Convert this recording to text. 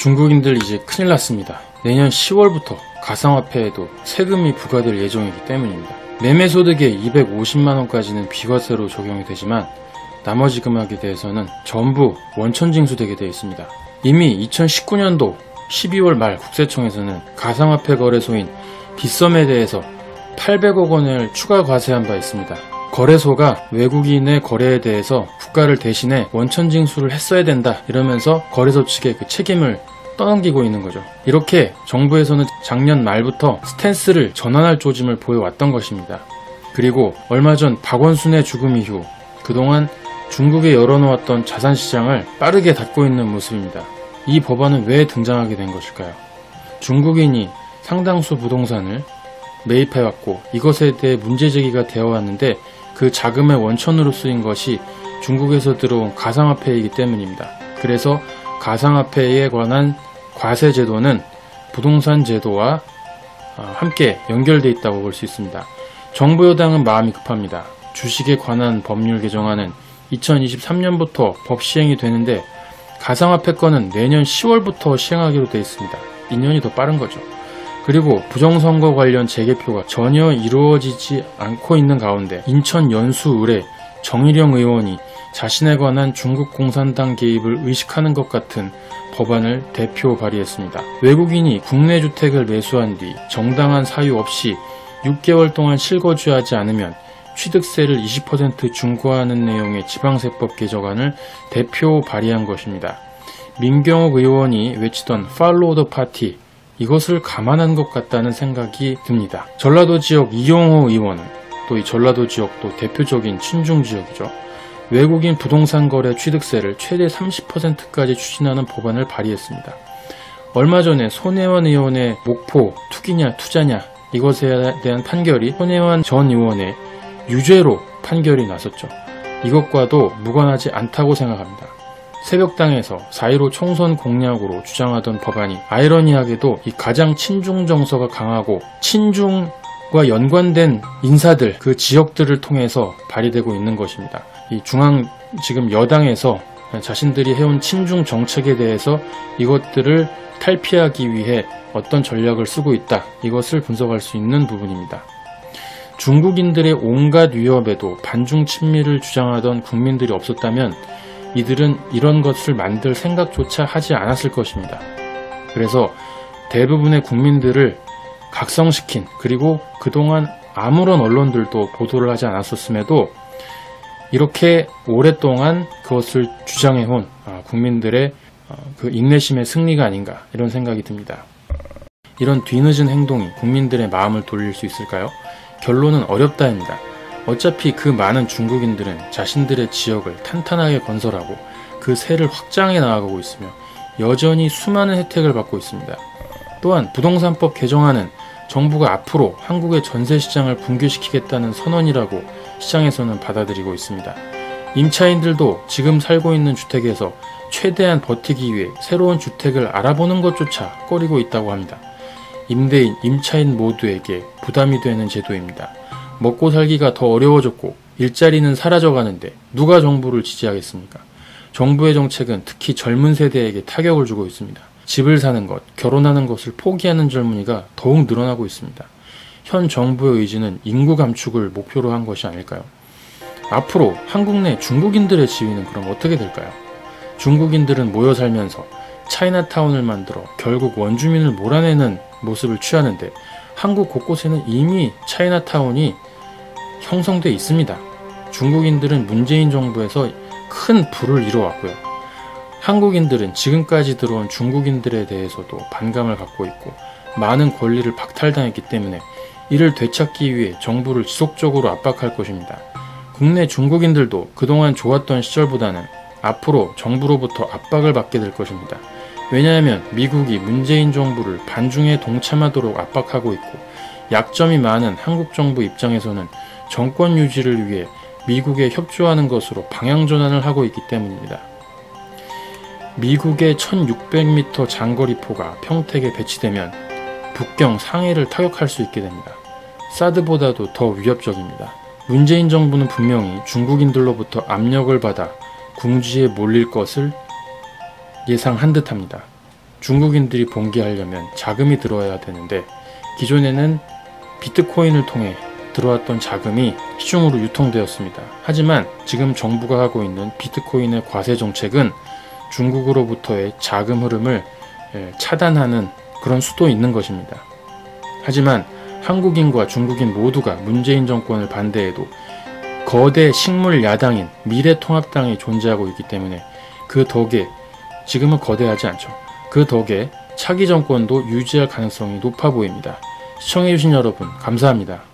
중국인들 이제 큰일 났습니다. 내년 10월부터 가상화폐에도 세금이 부과될 예정이기 때문입니다. 매매소득의 250만원까지는 비과세로 적용이 되지만 나머지 금액에 대해서는 전부 원천징수되게 되어 있습니다. 이미 2019년도 12월 말 국세청에서는 가상화폐 거래소인 빗썸에 대해서 800억 원을 추가 과세한 바 있습니다. 거래소가 외국인의 거래에 대해서 국가를 대신해 원천징수를 했어야 된다 이러면서 거래소 측에 그 책임을 떠넘기고 있는 거죠. 이렇게 정부에서는 작년 말부터 스탠스를 전환할 조짐을 보여왔던 것입니다. 그리고 얼마 전 박원순의 죽음 이후 그동안 중국에 열어놓았던 자산시장을 빠르게 닫고 있는 모습입니다. 이 법안은 왜 등장하게 된 것일까요? 중국인이 상당수 부동산을 매입해왔고 이것에 대해 문제제기가 되어왔는데 그 자금의 원천으로 쓰인 것이 중국에서 들어온 가상화폐이기 때문입니다. 그래서 가상화폐에 관한 과세제도는 부동산 제도와 함께 연결되어 있다고 볼 수 있습니다. 정부 여당은 마음이 급합니다. 주식에 관한 법률 개정안은 2023년부터 법 시행이 되는데 가상화폐권은 내년 10월부터 시행하기로 되어 있습니다. 2년이 더 빠른 거죠. 그리고 부정선거 관련 재개표가 전혀 이루어지지 않고 있는 가운데 인천 연수을의 정일영 의원이 자신에 관한 중국 공산당 개입을 의식하는 것 같은 법안을 대표 발의했습니다. 외국인이 국내 주택을 매수한 뒤 정당한 사유 없이 6개월 동안 실거주하지 않으면 취득세를 20% 중과하는 내용의 지방세법 개정안을 대표 발의한 것입니다. 민경욱 의원이 외치던 팔로우 더 파티, 이것을 감안한 것 같다는 생각이 듭니다. 전라도 지역 이용호 의원은 또 이 전라도 지역도 대표적인 친중 지역이죠. 외국인 부동산 거래 취득세를 최대 30%까지 추진하는 법안을 발의했습니다. 얼마 전에 손혜원 의원의 목포 투기냐 투자냐 이것에 대한 판결이 손혜원 전 의원의 유죄로 판결이 났었죠. 이것과도 무관하지 않다고 생각합니다. 새벽당에서 4.15 총선 공약으로 주장하던 법안이 아이러니하게도 이 가장 친중 정서가 강하고 친중과 연관된 인사들 그 지역들을 통해서 발의되고 있는 것입니다. 이 중앙 지금 여당에서 자신들이 해온 친중 정책에 대해서 이것들을 탈피하기 위해 어떤 전략을 쓰고 있다. 이것을 분석할 수 있는 부분입니다. 중국인들의 온갖 위협에도 반중 친미를 주장하던 국민들이 없었다면 이들은 이런 것을 만들 생각조차 하지 않았을 것입니다. 그래서 대부분의 국민들을 각성시킨 그리고 그동안 아무런 언론들도 보도를 하지 않았었음에도 이렇게 오랫동안 그것을 주장해온 국민들의 그 인내심의 승리가 아닌가 이런 생각이 듭니다. 이런 뒤늦은 행동이 국민들의 마음을 돌릴 수 있을까요? 결론은 어렵다입니다. 어차피 그 많은 중국인들은 자신들의 지역을 탄탄하게 건설하고 그 세를 확장해 나아가고 있으며 여전히 수많은 혜택을 받고 있습니다. 또한 부동산법 개정안은 정부가 앞으로 한국의 전세시장을 붕괴시키겠다는 선언이라고 시장에서는 받아들이고 있습니다. 임차인들도 지금 살고 있는 주택에서 최대한 버티기 위해 새로운 주택을 알아보는 것조차 꺼리고 있다고 합니다. 임대인, 임차인 모두에게 부담이 되는 제도입니다. 먹고 살기가 더 어려워졌고 일자리는 사라져가는데 누가 정부를 지지하겠습니까? 정부의 정책은 특히 젊은 세대에게 타격을 주고 있습니다. 집을 사는 것, 결혼하는 것을 포기하는 젊은이가 더욱 늘어나고 있습니다. 현 정부의 의지는 인구 감축을 목표로 한 것이 아닐까요? 앞으로 한국 내 중국인들의 지위는 그럼 어떻게 될까요? 중국인들은 모여 살면서 차이나타운을 만들어 결국 원주민을 몰아내는 모습을 취하는데 한국 곳곳에는 이미 차이나타운이 형성돼 있습니다. 중국인들은 문재인 정부에서 큰 부를 이뤄왔고요. 한국인들은 지금까지 들어온 중국인들에 대해서도 반감을 갖고 있고 많은 권리를 박탈당했기 때문에 이를 되찾기 위해 정부를 지속적으로 압박할 것입니다. 국내 중국인들도 그동안 좋았던 시절보다는 앞으로 정부로부터 압박을 받게 될 것입니다. 왜냐하면 미국이 문재인 정부를 반중에 동참하도록 압박하고 있고 약점이 많은 한국 정부 입장에서는 정권 유지를 위해 미국에 협조하는 것으로 방향전환을 하고 있기 때문입니다. 미국의 1600m 장거리포가 평택에 배치되면 북경 상해를 타격할 수 있게 됩니다. 사드보다도 더 위협적입니다. 문재인 정부는 분명히 중국인들로부터 압력을 받아 궁지에 몰릴 것을 예상한 듯합니다. 중국인들이 봉기하려면 자금이 들어와야 되는데 기존에는 비트코인을 통해 들어왔던 자금이 시중으로 유통되었습니다. 하지만 지금 정부가 하고 있는 비트코인의 과세 정책은 중국으로부터의 자금 흐름을 차단하는 그런 수도 있는 것입니다. 하지만 한국인과 중국인 모두가 문재인 정권을 반대해도 거대 식물 야당인 미래통합당이 존재하고 있기 때문에 그 덕에, 지금은 거대하지 않죠. 그 덕에 차기 정권도 유지할 가능성이 높아 보입니다. 시청해주신 여러분 감사합니다.